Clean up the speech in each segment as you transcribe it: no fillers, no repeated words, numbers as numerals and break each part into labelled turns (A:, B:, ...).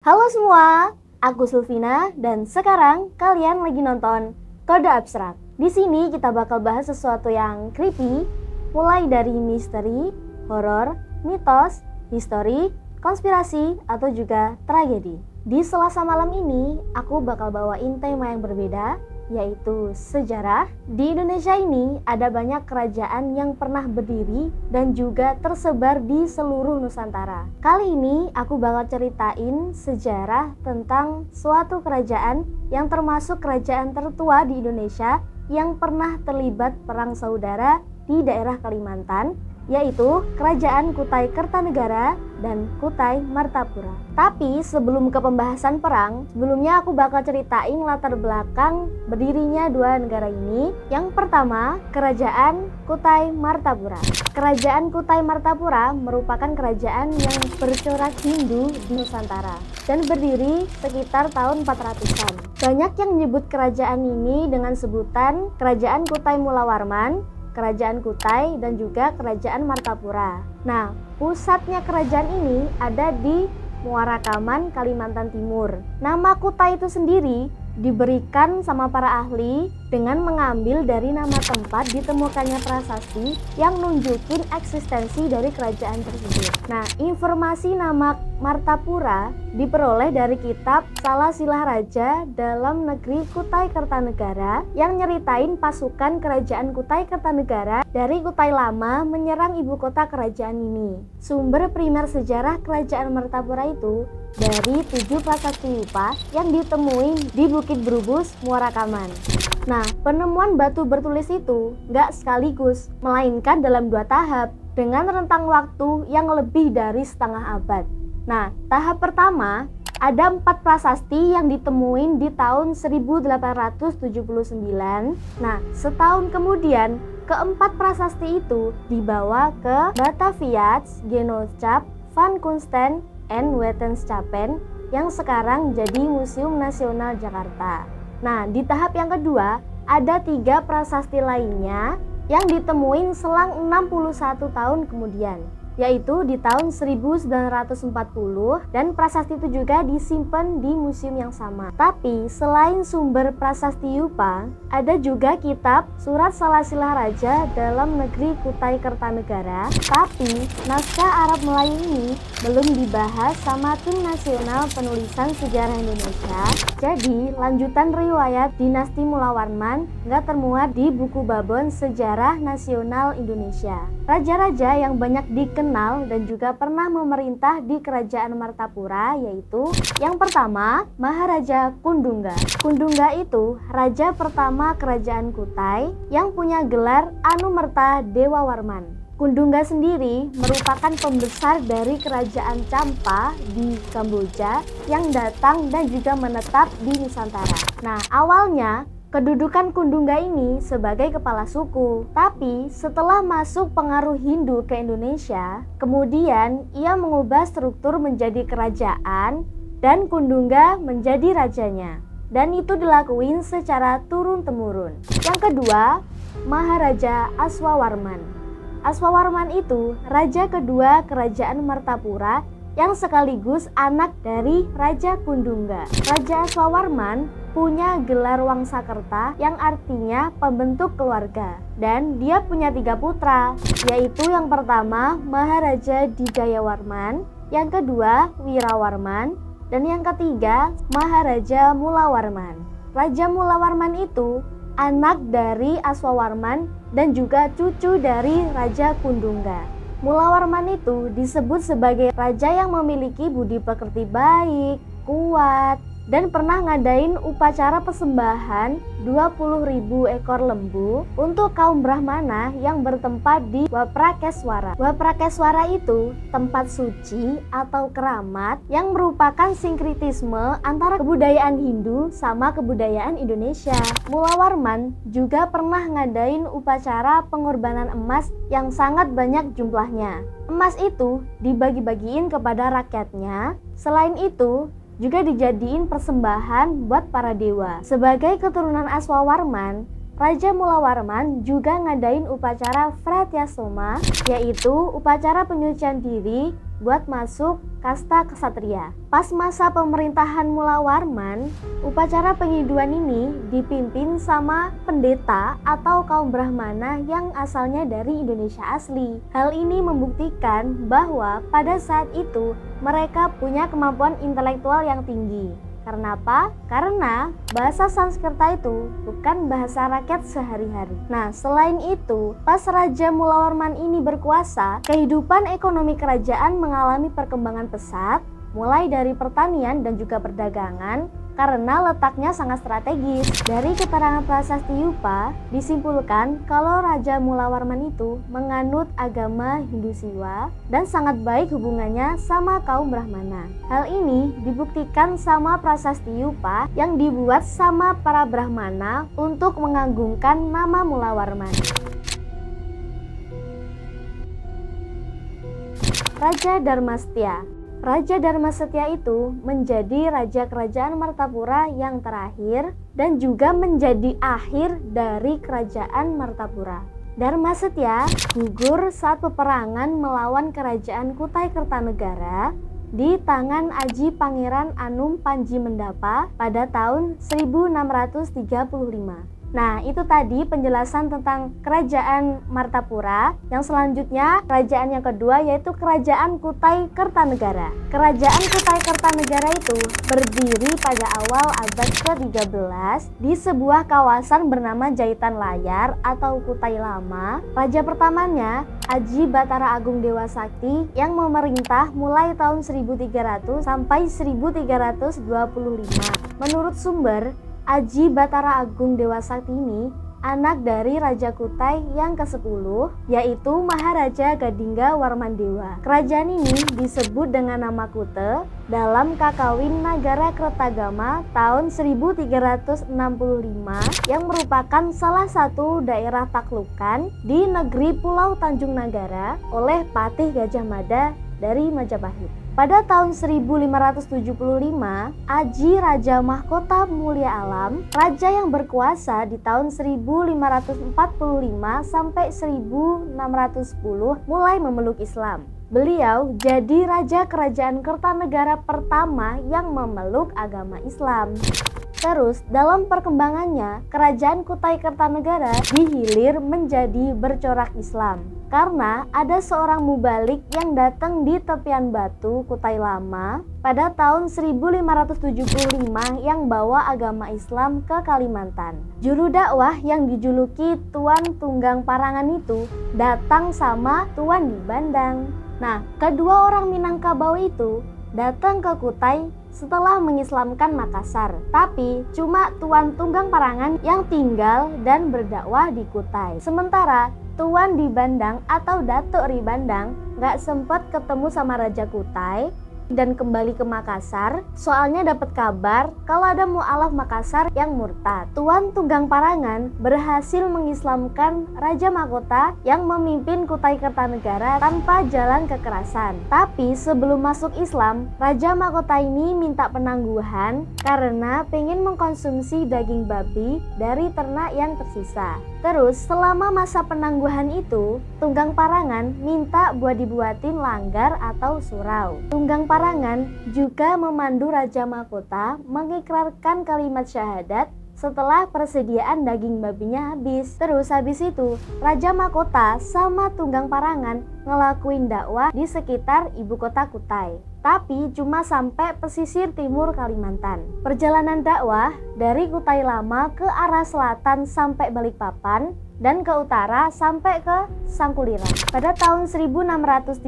A: Halo semua, aku Sulvina dan sekarang kalian lagi nonton Kode Abstrak. Di sini kita bakal bahas sesuatu yang creepy, mulai dari misteri, horor, mitos, histori, konspirasi, atau juga tragedi. Di Selasa malam ini, aku bakal bawain tema yang berbeda, yaitu sejarah. Di Indonesia ini ada banyak kerajaan yang pernah berdiri dan juga tersebar di seluruh Nusantara. Kali ini aku bakal ceritain sejarah tentang suatu kerajaan yang termasuk kerajaan tertua di Indonesia yang pernah terlibat perang saudara di daerah Kalimantan, yaitu Kerajaan Kutai Kertanegara dan Kutai Martapura. Tapi sebelum ke pembahasan perang, sebelumnya aku bakal ceritain latar belakang berdirinya dua negara ini. Yang pertama, Kerajaan Kutai Martapura. Kerajaan Kutai Martapura merupakan kerajaan yang bercorak Hindu di Nusantara dan berdiri sekitar tahun 400-an. Banyak yang menyebut kerajaan ini dengan sebutan Kerajaan Kutai Mulawarman, Kerajaan Kutai, dan juga Kerajaan Martapura. Nah, pusatnya kerajaan ini ada di Muara Kaman, Kalimantan Timur. Nama Kutai itu sendiri diberikan sama para ahli dengan mengambil dari nama tempat ditemukannya prasasti yang nunjukin eksistensi dari kerajaan tersebut. Nah, informasi nama Martapura diperoleh dari kitab Salasilah Raja dalam Negeri Kutai Kertanegara yang nyeritain pasukan kerajaan Kutai Kertanegara dari Kutai Lama menyerang ibu kota kerajaan ini. Sumber primer sejarah kerajaan Martapura itu dari 7 prasasti Yupa yang ditemui di Bukit Berubus, Muara Kaman. Nah, penemuan batu bertulis itu nggak sekaligus, melainkan dalam 2 tahap dengan rentang waktu yang lebih dari setengah abad. Nah, tahap pertama ada 4 prasasti yang ditemuin di tahun 1879. Nah, setahun kemudian keempat prasasti itu dibawa ke Batavia, Genootschap van Kunsten en Wetenschappen yang sekarang jadi Museum Nasional Jakarta. Nah, di tahap yang kedua ada 3 prasasti lainnya yang ditemuin selang 61 tahun kemudian, yaitu di tahun 1940, dan prasasti itu juga disimpan di museum yang sama. Tapi selain sumber prasasti Yupa, ada juga kitab Surat Salasilah Raja dalam Negeri Kutai Kertanegara. Tapi naskah Arab Melayu ini belum dibahas sama Tim Nasional Penulisan Sejarah Indonesia. Jadi lanjutan riwayat dinasti Mulawarman nggak termuat di buku Babon Sejarah Nasional Indonesia. Raja-raja yang banyak dikenal dan juga pernah memerintah di Kerajaan Martapura yaitu yang pertama, Maharaja Kundungga. Kundungga itu raja pertama Kerajaan Kutai yang punya gelar Anumerta Dewa Warman. Kundungga sendiri merupakan pembesar dari Kerajaan Champa di Kamboja yang datang dan juga menetap di Nusantara. Nah, awalnya kedudukan Kundungga ini sebagai kepala suku, tapi setelah masuk pengaruh Hindu ke Indonesia, kemudian ia mengubah struktur menjadi kerajaan dan Kundungga menjadi rajanya. Dan itu dilakuin secara turun-temurun. Yang kedua, Maharaja Aswawarman. Aswawarman itu raja kedua Kerajaan Martapura yang sekaligus anak dari Raja Kundungga. Raja Aswawarman punya gelar Wangsakerta yang artinya pembentuk keluarga. Dan dia punya 3 putra, yaitu yang pertama Maharaja Digayawarman, yang kedua Wirawarman, dan yang ketiga Maharaja Mulawarman. Raja Mulawarman itu anak dari Aswawarman dan juga cucu dari Raja Kundungga. Mulawarman itu disebut sebagai raja yang memiliki budi pekerti baik, kuat, dan pernah ngadain upacara persembahan 20.000 ekor lembu untuk kaum Brahmana yang bertempat di Waprakeswara. Waprakeswara itu tempat suci atau keramat yang merupakan sinkritisme antara kebudayaan Hindu sama kebudayaan Indonesia. Mulawarman juga pernah ngadain upacara pengorbanan emas yang sangat banyak jumlahnya. Emas itu dibagi-bagiin kepada rakyatnya. Selain itu, juga dijadiin persembahan buat para dewa. Sebagai keturunan Aswawarman, Raja Mulawarman juga ngadain upacara Fratyasoma, yaitu upacara penyucian diri buat masuk kasta kesatria. Pas masa pemerintahan Mula Warman, upacara penginduan ini dipimpin sama pendeta atau kaum Brahmana yang asalnya dari Indonesia asli. Hal ini membuktikan bahwa pada saat itu mereka punya kemampuan intelektual yang tinggi. Karena apa? Karena bahasa Sanskerta itu bukan bahasa rakyat sehari-hari. Nah, selain itu, pas Raja Mula Warman ini berkuasa, kehidupan ekonomi kerajaan mengalami perkembangan pesat, mulai dari pertanian dan juga perdagangan, karena letaknya sangat strategis. Dari keterangan prasasti Yupa, disimpulkan kalau Raja Mula Warman itu menganut agama Hindu Siwa dan sangat baik hubungannya sama kaum Brahmana. Hal ini dibuktikan sama prasasti Yupa yang dibuat sama para Brahmana untuk mengagungkan nama Mula Warman. Raja Dharmastia. Raja Dharmastia itu menjadi raja kerajaan Martapura yang terakhir dan juga menjadi akhir dari kerajaan Martapura. Dharmastia gugur saat peperangan melawan kerajaan Kutai Kertanegara di tangan Aji Pangeran Anum Panji Mendapa pada tahun 1635. Nah, itu tadi penjelasan tentang kerajaan Martapura. Yang selanjutnya, kerajaan yang kedua yaitu kerajaan Kutai Kertanegara. Kerajaan Kutai Kertanegara itu berdiri pada awal abad ke-13 di sebuah kawasan bernama Jaitan Layar atau Kutai Lama. Raja pertamanya Aji Batara Agung Dewa Sakti yang memerintah mulai tahun 1300 sampai 1325. Menurut sumber, Aji Batara Agung Dewa Sakti ini anak dari Raja Kutai yang ke-10, yaitu Maharaja Gadingga Warmandewa. Kerajaan ini disebut dengan nama Kute dalam Kakawin Nagara Kertagama tahun 1365 yang merupakan salah satu daerah taklukan di negeri Pulau Tanjung Nagara oleh Patih Gajah Mada dari Majapahit. Pada tahun 1575, Aji Raja Mahkota Mulia Alam, raja yang berkuasa di tahun 1545 sampai 1610, mulai memeluk Islam. Beliau jadi raja kerajaan Kertanegara pertama yang memeluk agama Islam. Terus, dalam perkembangannya, kerajaan Kutai Kertanegara dihilir menjadi bercorak Islam. Karena ada seorang mubalik yang datang di tepian batu Kutai Lama pada tahun 1575 yang bawa agama Islam ke Kalimantan. Juru dakwah yang dijuluki Tuan Tunggang Parangan itu datang sama Tuan di Bandang. Nah, kedua orang Minangkabau itu datang ke Kutai setelah mengislamkan Makassar. Tapi cuma Tuan Tunggang Parangan yang tinggal dan berdakwah di Kutai. Sementara Tuan di Bandang atau Datuk Ri Bandang gak sempat ketemu sama Raja Kutai dan kembali ke Makassar, soalnya dapat kabar kalau ada mualaf Makassar yang murtad. Tuan Tunggang Parangan berhasil mengislamkan Raja Mahkota yang memimpin Kutai Kertanegara tanpa jalan kekerasan. Tapi sebelum masuk Islam, Raja Mahkota ini minta penangguhan karena pengen mengkonsumsi daging babi dari ternak yang tersisa. Terus selama masa penangguhan itu, Tunggang Parangan minta buat dibuatin langgar atau surau. Tunggang Parangan juga memandu Raja Mahkota mengikrarkan kalimat syahadat setelah persediaan daging babinya habis. Terus habis itu, Raja Mahkota sama Tunggang Parangan ngelakuin dakwah di sekitar ibu kota Kutai. Tapi cuma sampai pesisir timur Kalimantan. Perjalanan dakwah dari Kutai Lama ke arah selatan sampai Balikpapan dan ke utara sampai ke Sangkulira. Pada tahun 1635,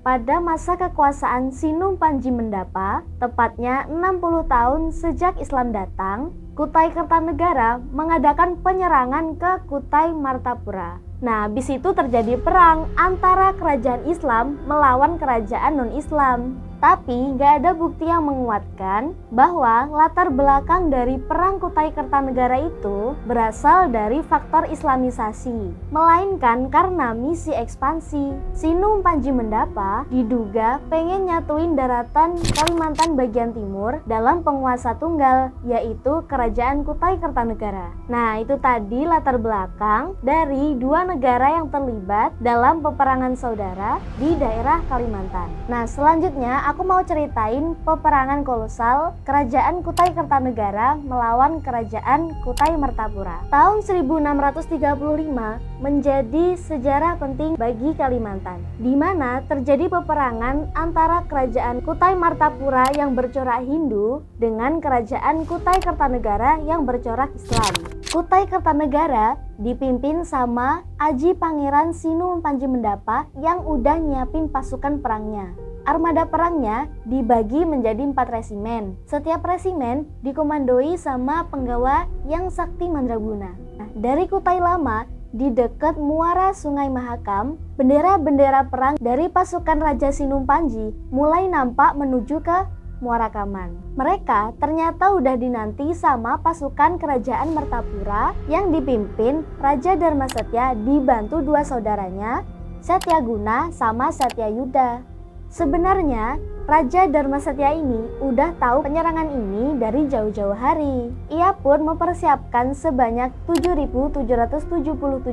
A: pada masa kekuasaan Sinum Panji Mendapa, tepatnya 60 tahun sejak Islam datang, Kutai Kertanegara mengadakan penyerangan ke Kutai Martapura. Nah, habis itu terjadi perang antara kerajaan Islam melawan kerajaan non-Islam. Tapi nggak ada bukti yang menguatkan bahwa latar belakang dari perang Kutai Kertanegara itu berasal dari faktor Islamisasi, melainkan karena misi ekspansi. Sinung Panji Mendapa diduga pengen nyatuin daratan Kalimantan bagian timur dalam penguasa tunggal, yaitu Kerajaan Kutai Kertanegara. Nah, itu tadi latar belakang dari dua negara yang terlibat dalam peperangan saudara di daerah Kalimantan. Nah, selanjutnya aku mau ceritain peperangan kolosal Kerajaan Kutai Kertanegara melawan Kerajaan Kutai Martapura. Tahun 1635 menjadi sejarah penting bagi Kalimantan, di mana terjadi peperangan antara Kerajaan Kutai Martapura yang bercorak Hindu dengan Kerajaan Kutai Kertanegara yang bercorak Islam. Kutai Kertanegara dipimpin sama Aji Pangeran Sinung Panji Mendapa yang udah nyiapin pasukan perangnya. Armada perangnya dibagi menjadi 4 resimen. Setiap resimen dikomandoi sama penggawa yang sakti mandraguna. Nah, dari Kutai Lama di dekat muara Sungai Mahakam, bendera-bendera perang dari pasukan Raja Sinung Panji mulai nampak menuju ke Muara Kaman. Mereka ternyata udah dinanti sama pasukan Kerajaan Martapura yang dipimpin Raja Dharmasetya dibantu dua saudaranya, Setyaguna sama Setyayuda. Sebenarnya Raja Dharmasetya ini udah tahu penyerangan ini dari jauh-jauh hari. Ia pun mempersiapkan sebanyak 7.777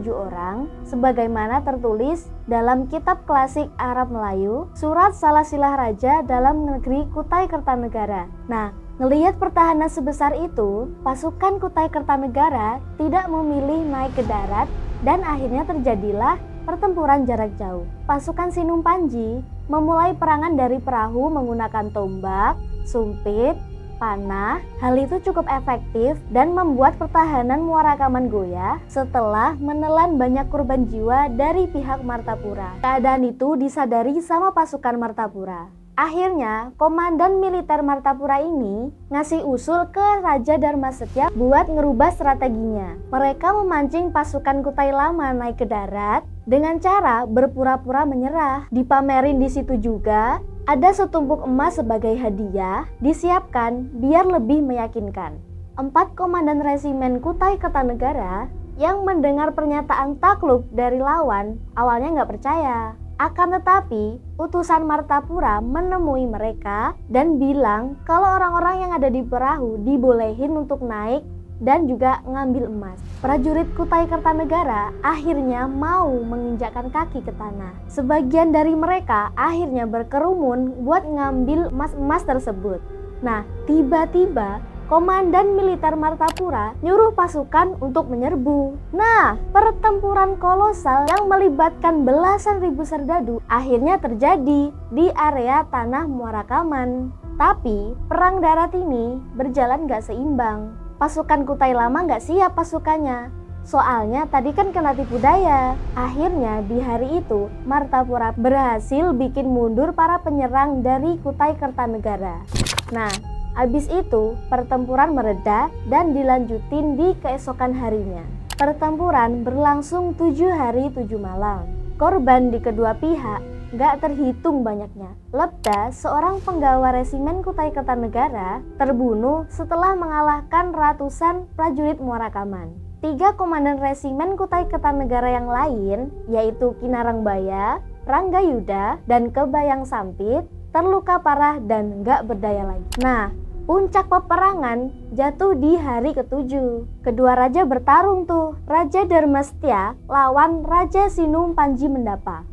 A: orang sebagaimana tertulis dalam kitab klasik Arab Melayu, Surat Salasilah Raja dalam Negeri Kutai Kertanegara. Nah, ngelihat pertahanan sebesar itu, pasukan Kutai Kertanegara tidak memilih naik ke darat dan akhirnya terjadilah pertempuran jarak jauh. Pasukan Sinung Panji memulai perangan dari perahu menggunakan tombak, sumpit, panah. Hal itu cukup efektif dan membuat pertahanan Muara Kaman goyah setelah menelan banyak korban jiwa dari pihak Martapura. Keadaan itu disadari sama pasukan Martapura. Akhirnya, komandan militer Martapura ini ngasih usul ke Raja Dharmasetya buat ngerubah strateginya. Mereka memancing pasukan Kutai Lama naik ke darat dengan cara berpura-pura menyerah. Dipamerin di situ juga ada setumpuk emas sebagai hadiah, disiapkan biar lebih meyakinkan. 4 komandan resimen Kutai Kertanegara yang mendengar pernyataan takluk dari lawan awalnya nggak percaya. Akan tetapi, utusan Martapura menemui mereka dan bilang kalau orang-orang yang ada di perahu dibolehin untuk naik dan juga ngambil emas. Prajurit Kutai Kertanegara akhirnya mau menginjakkan kaki ke tanah. Sebagian dari mereka akhirnya berkerumun buat ngambil emas-emas tersebut. Nah, tiba-tiba komandan militer Martapura nyuruh pasukan untuk menyerbu. Nah, pertempuran kolosal yang melibatkan belasan ribu serdadu akhirnya terjadi di area tanah Muara Kaman. Tapi, perang darat ini berjalan gak seimbang. Pasukan Kutai Lama gak siap pasukannya. Soalnya tadi kan kena tipu daya. Akhirnya di hari itu Martapura berhasil bikin mundur para penyerang dari Kutai Kertanegara. Nah, habis itu pertempuran mereda dan dilanjutin di keesokan harinya. Pertempuran berlangsung 7 hari 7 malam. Korban di kedua pihak gak terhitung banyaknya. Lepda, seorang penggawa resimen Kutai Kertanegara, terbunuh setelah mengalahkan ratusan prajurit Muara Kaman. 3 komandan resimen Kutai Kertanegara yang lain, yaitu Kinarangbaya, Ranggayuda, dan Kebayang Sampit, terluka parah dan gak berdaya lagi. Nah, puncak peperangan jatuh di hari ke-7. Kedua raja bertarung tuh, Raja Dharmasetya lawan Raja Sinung Panji Mendapa.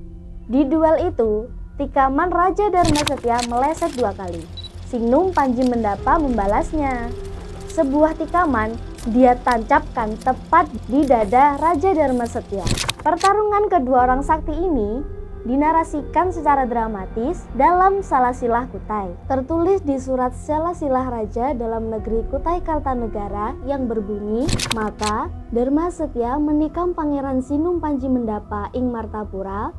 A: Di duel itu, tikaman Raja Dharmasetya meleset 2 kali. Sinung Panji Mendapa membalasnya. Sebuah tikaman dia tancapkan tepat di dada Raja Dharmasetya. Pertarungan kedua orang sakti ini dinarasikan secara dramatis dalam Salasilah Kutai. Tertulis di surat Salasilah Raja dalam Negeri Kutai Kartanegara yang berbunyi, maka Dharmasetya menikam Pangeran Sinung Panji Mendapa ing Martapura,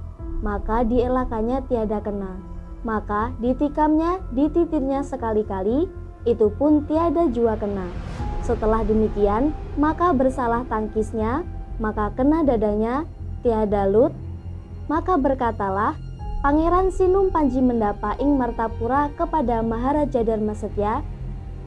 A: maka dielakannya tiada kena. Maka ditikamnya, dititirnya sekali-kali, itu pun tiada jua kena. Setelah demikian, maka bersalah tangkisnya, maka kena dadanya, tiada lut. Maka berkatalah Pangeran Sinum Panji Mendapa ing Martapura kepada Maharaja Darmasetya,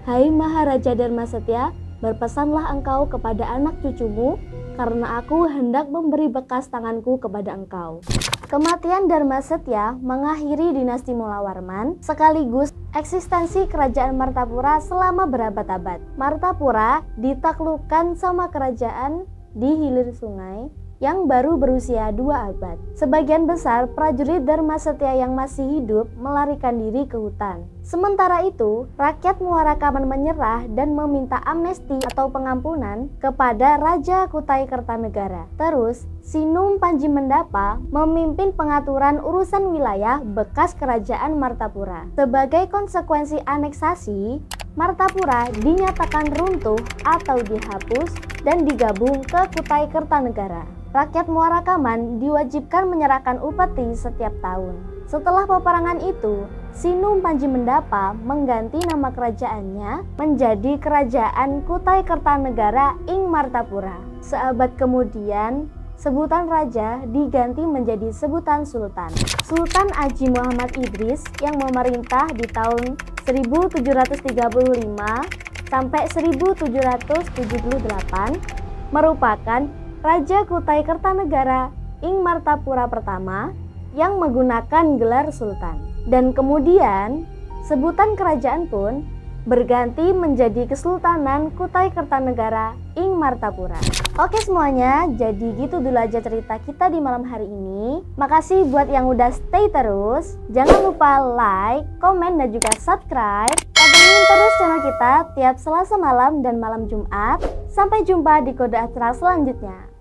A: "Hai Maharaja Darmasetya, berpesanlah engkau kepada anak cucumu, karena aku hendak memberi bekas tanganku kepada engkau." Kematian Darmasetya mengakhiri dinasti Mulawarman sekaligus eksistensi kerajaan Martapura selama berabad-abad. Martapura ditaklukkan sama kerajaan di hilir sungai yang baru berusia 2 abad. Sebagian besar prajurit Darmasetya yang masih hidup melarikan diri ke hutan. Sementara itu, rakyat Muarakaman menyerah dan meminta amnesti atau pengampunan kepada Raja Kutai Kertanegara. Terus, Sinum Panji Mendapa memimpin pengaturan urusan wilayah bekas kerajaan Martapura. Sebagai konsekuensi aneksasi, Martapura dinyatakan runtuh atau dihapus dan digabung ke Kutai Kertanegara. Rakyat Muarakaman diwajibkan menyerahkan upeti setiap tahun. Setelah peperangan itu, Sinum Panji Mendapa mengganti nama kerajaannya menjadi Kerajaan Kutai Kertanegara ing Martapura. Seabad kemudian, sebutan raja diganti menjadi sebutan sultan. Sultan Aji Muhammad Idris yang memerintah di tahun 1735 sampai 1778 merupakan Raja Kutai Kertanegara ing Martapura pertama yang menggunakan gelar sultan. Dan kemudian sebutan kerajaan pun berganti menjadi Kesultanan Kutai Kertanegara ing Martapura. Oke semuanya, jadi gitu dulu aja cerita kita di malam hari ini. Makasih buat yang udah stay terus. Jangan lupa like, komen, dan juga subscribe. Pantengin terus channel kita tiap Selasa malam dan malam Jumat. Sampai jumpa di Kode Astral selanjutnya.